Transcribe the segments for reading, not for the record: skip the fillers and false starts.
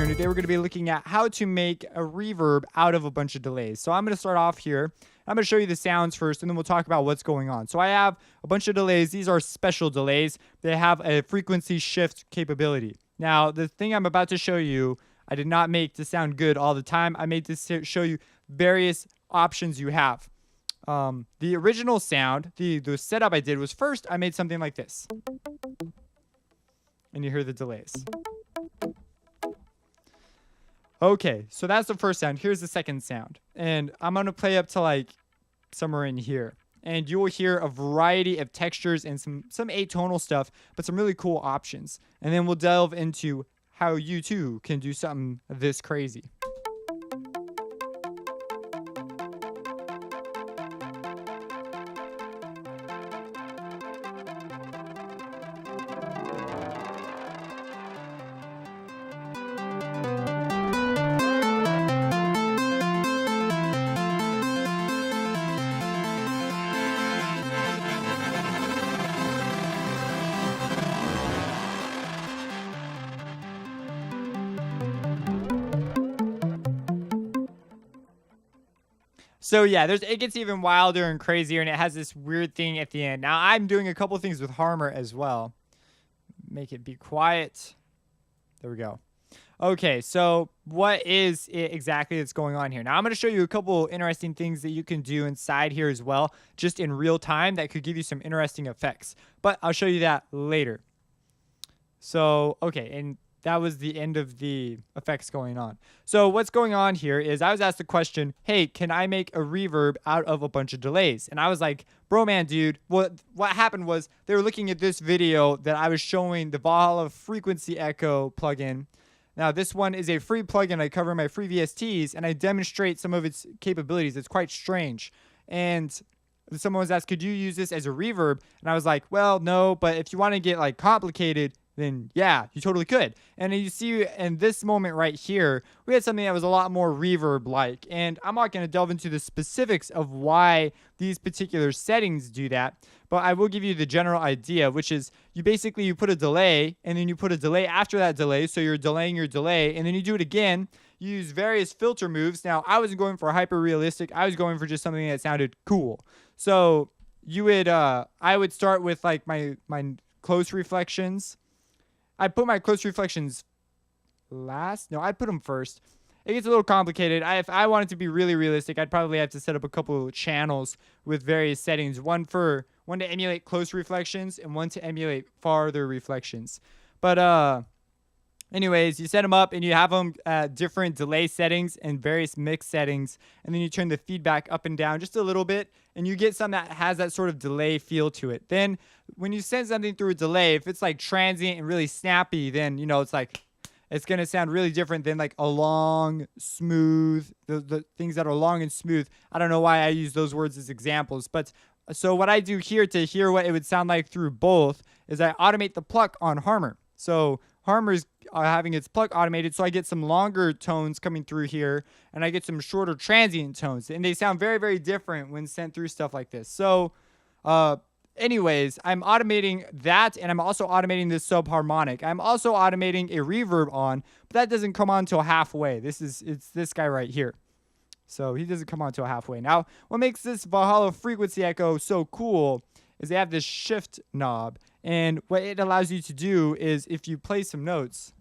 here, and today we're going to be looking at how to make a reverb out of a bunch of delays. So I'm going to start off here. I'm going to show you the sounds first, and then we'll talk about what's going on. So I have a bunch of delays. These are special delays. They have a frequency shift capability. Now, the thing I'm about to show you, I did not make to sound good all the time. I made this to show you various options you have. The original sound, the setup I did was first I made something like this. And you hear the delays. Okay, so that's the first sound. Here's the second sound. And I'm going to play up to like somewhere in here. And you will hear a variety of textures and some atonal stuff, but some really cool options. And then we'll delve into how you too can do something this crazy. So yeah, it gets even wilder and crazier, and it has this weird thing at the end. Now I'm doing a couple things with Harmer as well. Make it be quiet. There we go. Okay, so what is it exactly that's going on here? Now I'm going to show you a couple interesting things that you can do inside here as well, just in real time, that could give you some interesting effects. But I'll show you that later. So, okay, and that was the end of the effects going on. So what's going on here is I was asked the question, hey, can I make a reverb out of a bunch of delays? And I was like, bro, man, dude, what happened was they were looking at this video that I was showing the Valhalla Frequency Echo plugin. Now, this one is a free plugin. I cover my free VSTs, and I demonstrate some of its capabilities. It's quite strange. And someone was asked, could you use this as a reverb? And I was like, well, no, but if you want to get like complicated, then yeah, you totally could. And you see in this moment right here, we had something that was a lot more reverb-like. And I'm not going to delve into the specifics of why these particular settings do that, but I will give you the general idea, which is you put a delay, and then you put a delay after that delay, so you're delaying your delay, and then you do it again. You use various filter moves. Now, I wasn't going for hyper-realistic. I was going for just something that sounded cool. So you would, I would start with like my close reflections. I put my close reflections last. No, I put them first. It gets a little complicated. If I wanted to be really realistic, I'd probably have to set up a couple of channels with various settings. One to emulate close reflections and one to emulate farther reflections. But anyways, you set them up and you have them at different delay settings and various mix settings. And then you turn the feedback up and down just a little bit. And you get something that has that sort of delay feel to it. Then when you send something through a delay, if it's like transient and really snappy, then, you know, it's going to sound really different than like a long, smooth, the things that are long and smooth. I don't know why I use those words as examples. But so what I do here to hear what it would sound like through both is I automate the pluck on Harmer. So Harmer's having its pluck automated, so I get some longer tones coming through here, and I get some shorter transient tones, and they sound very, very different when sent through stuff like this. So, anyways, I'm automating that, and I'm also automating this subharmonic. I'm also automating a reverb on, but that doesn't come on until halfway. It's this guy right here. So he doesn't come on until halfway. Now, what makes this Valhalla Frequency Echo so cool is they have this shift knob. And what it allows you to do is if you play some notes,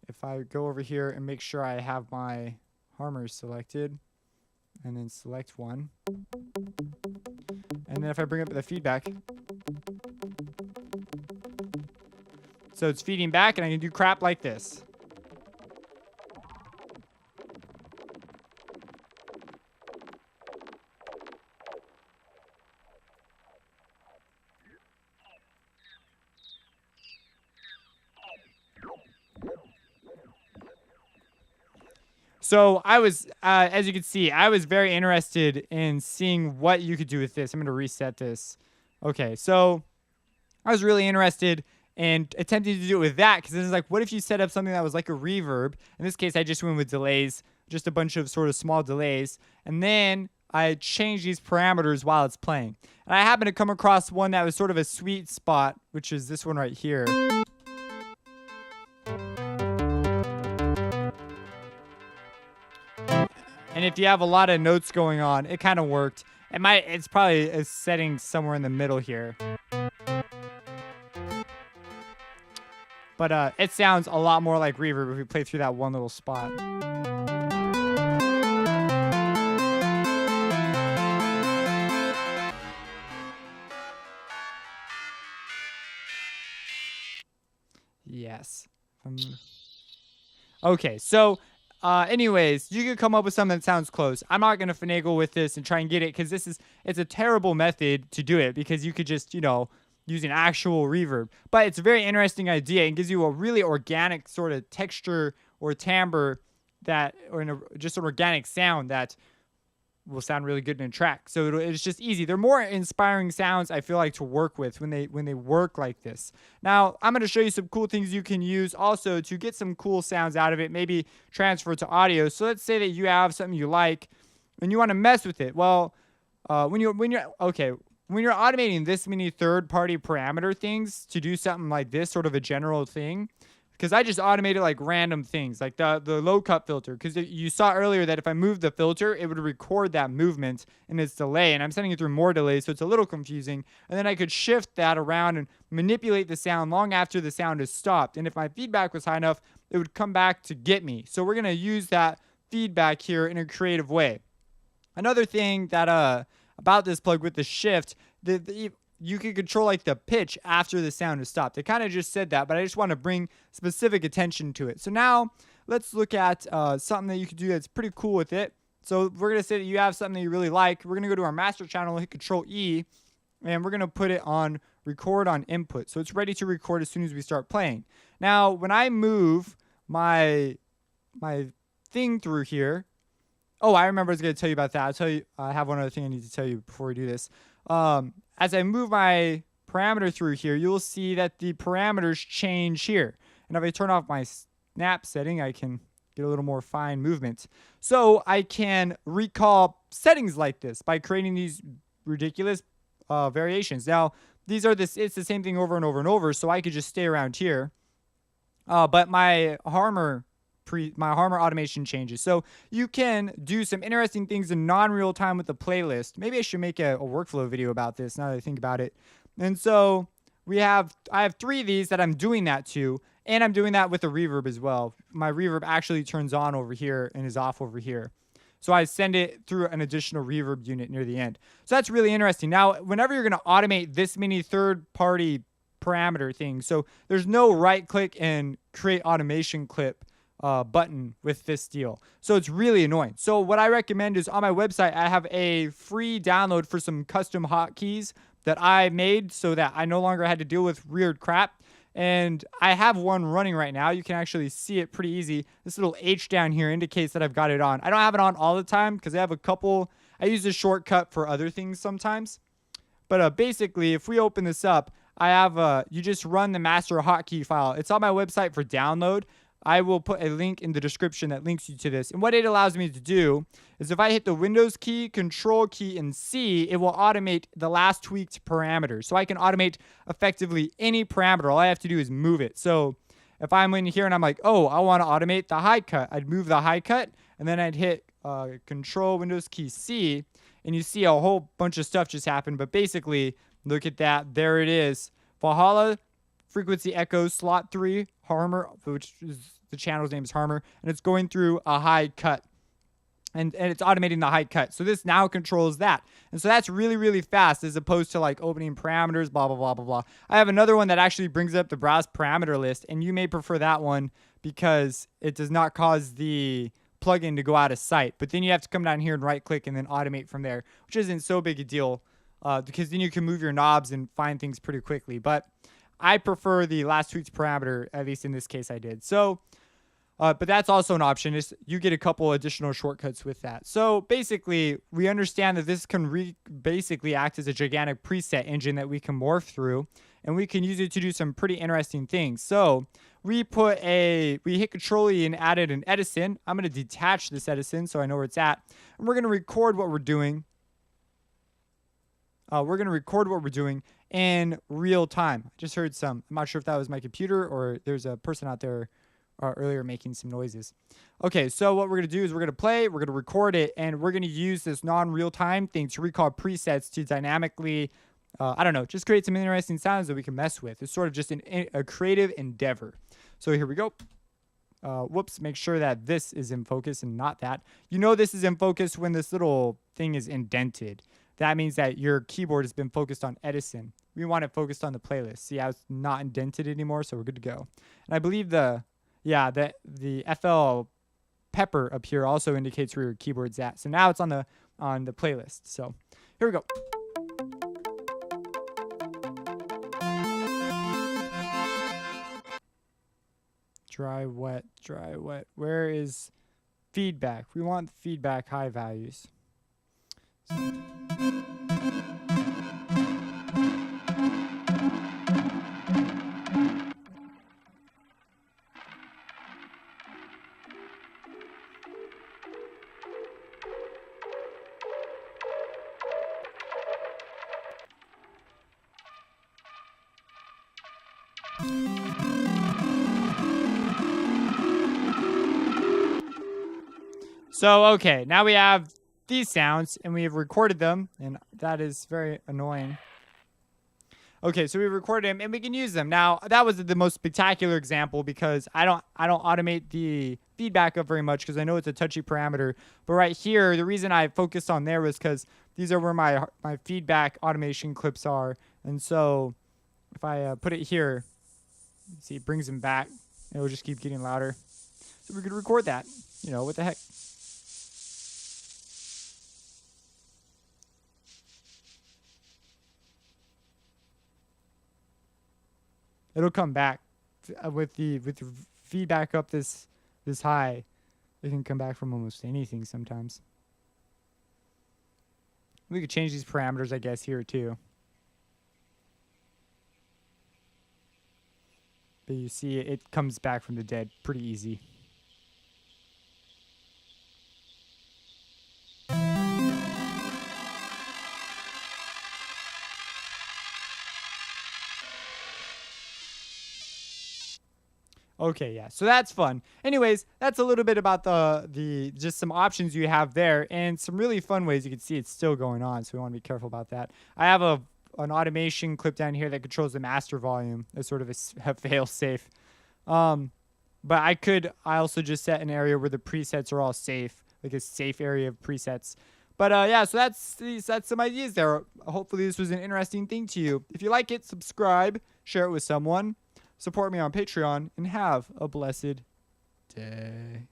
if I go over here and make sure I have my Harmer selected, and then select one, and then if I bring up the feedback, so it's feeding back, and I can do crap like this. So I was, as you can see, I was very interested in seeing what you could do with this. I'm going to reset this. Okay, so I was really interested in attempting to do it with that, because this is like, what if you set up something that was like a reverb? In this case, I just went with delays, just a bunch of sort of small delays, and then I changed these parameters while it's playing. And I happened to come across one that was sort of a sweet spot, which is this one right here. And if you have a lot of notes going on, it kind of worked. It's probably a setting somewhere in the middle here. But it sounds a lot more like reverb if we play through that one little spot. Yes. Okay, so anyways, you can come up with something that sounds close. I'm not going to finagle with this and try and get it because it's a terrible method to do it because you could just, use an actual reverb. But it's a very interesting idea and gives you a really organic sort of texture or timbre just an organic sound that will sound really good in a track. So it's just easy. They're more inspiring sounds, I feel like, to work with when they work like this. Now, I'm going to show you some cool things you can use also to get some cool sounds out of it, maybe transfer to audio. So let's say that you have something you like and you want to mess with it. Well, when you're automating this many third-party parameter things to do something like this, sort of a general thing, because I just automated like random things, like the low cut filter. Because you saw earlier that if I moved the filter, it would record that movement in its delay. And I'm sending it through more delay, so it's a little confusing. And then I could shift that around and manipulate the sound long after the sound is stopped. And if my feedback was high enough, it would come back to get me. So we're going to use that feedback here in a creative way. Another thing that about this plug with the shift, you can control like the pitch after the sound is stopped. I kind of just said that, but I just want to bring specific attention to it. So now let's look at something that you can do that's pretty cool with it. So we're going to say that you have something that you really like. We're going to go to our master channel, hit Control E, and we're going to put it on record on input. So it's ready to record as soon as we start playing. Now, when I move my thing through here, oh, I remember I was going to tell you about that. I'll tell you, I have one other thing I need to tell you before we do this. As I move my parameter through here, you'll see that the parameters change here. And if I turn off my snap setting, I can get a little more fine movement. So I can recall settings like this by creating these ridiculous variations. Now, it's the same thing over and over and over, so I could just stay around here. But my Harmor automation changes. So you can do some interesting things in non-real time with the playlist. Maybe I should make a workflow video about this now that I think about it. And so I have 3 of these that I'm doing that to, and I'm doing that with the reverb as well. My reverb actually turns on over here and is off over here. So I send it through an additional reverb unit near the end. So that's really interesting. Now, whenever you're going to automate this many third-party parameter things, so there's no right-click and create automation clip button with this deal. So it's really annoying. So what I recommend is on my website, I have a free download for some custom hotkeys that I made so that I no longer had to deal with weird crap. And I have one running right now. You can actually see it pretty easy. This little H down here indicates that I've got it on. I don't have it on all the time because I have a couple. I use a shortcut for other things sometimes. But basically, if we open this up, I have you just run the master hotkey file. It's on my website for download. I will put a link in the description that links you to this. And what it allows me to do is if I hit the Windows key, Control key, and C, it will automate the last tweaked parameters. So I can automate effectively any parameter. All I have to do is move it. So if I'm in here and I'm like, oh, I want to automate the high cut, I'd move the high cut, and then I'd hit Control, Windows key, C, and you see a whole bunch of stuff just happened. But basically, look at that. There it is. Valhalla, frequency echo, slot 3, Harmor, which is the channel's name is Harmor, and it's going through a high cut. And it's automating the high cut. So this now controls that. And so that's really, really fast as opposed to like opening parameters, blah, blah, blah, blah, blah. I have another one that actually brings up the browse parameter list, and you may prefer that one because it does not cause the plugin to go out of sight. But then you have to come down here and right click and then automate from there, which isn't so big a deal because then you can move your knobs and find things pretty quickly. But I prefer the last tweaked parameter, at least in this case I did. So, but that's also an option. You get a couple additional shortcuts with that. So basically, we understand that this can basically act as a gigantic preset engine that we can morph through, and we can use it to do some pretty interesting things. So we hit Control E and added an Edison. I'm going to detach this Edison so I know where it's at, and we're going to record what we're doing. In real time. I just heard I'm not sure if that was my computer or there's a person out there earlier making some noises. Okay, so what we're going to do is we're going to play, we're going to record it, and we're going to use this non-real-time thing to recall presets to dynamically, I don't know, just create some interesting sounds that we can mess with. It's sort of just a creative endeavor. So here we go. Whoops, make sure that this is in focus and not that. You know this is in focus when this little thing is indented. That means that your keyboard has been focused on Edison. We want it focused on the playlist. See how it's not indented anymore, so we're good to go. And I believe the FL pepper up here also indicates where your keyboard's at. So now it's on the playlist. So here we go. Dry, wet, dry, wet. Where is feedback? We want feedback high values. So, okay, now we have these sounds, and we have recorded them, and that is very annoying. Okay, so we recorded them, and we can use them. Now, that was the most spectacular example because I don't automate the feedback up very much because I know it's a touchy parameter. But right here, the reason I focused on there was because these are where my feedback automation clips are. And so if I put it here, see, it brings them back. It will just keep getting louder. So we could record that. You know, what the heck? It'll come back with the feedback up this high. It can come back from almost anything sometimes. We could change these parameters, I guess, here too. But you see, it comes back from the dead pretty easy. Okay, yeah, so that's fun. Anyways, that's a little bit about the just some options you have there and some really fun ways. You can see it's still going on, so we want to be careful about that. I have an automation clip down here that controls the master volume as sort of a fail safe. But I also just set an area where the presets are all safe, like a safe area of presets. But yeah, so that's some ideas there. Hopefully this was an interesting thing to you. If you like it, subscribe, share it with someone. Support me on Patreon, and have a blessed day.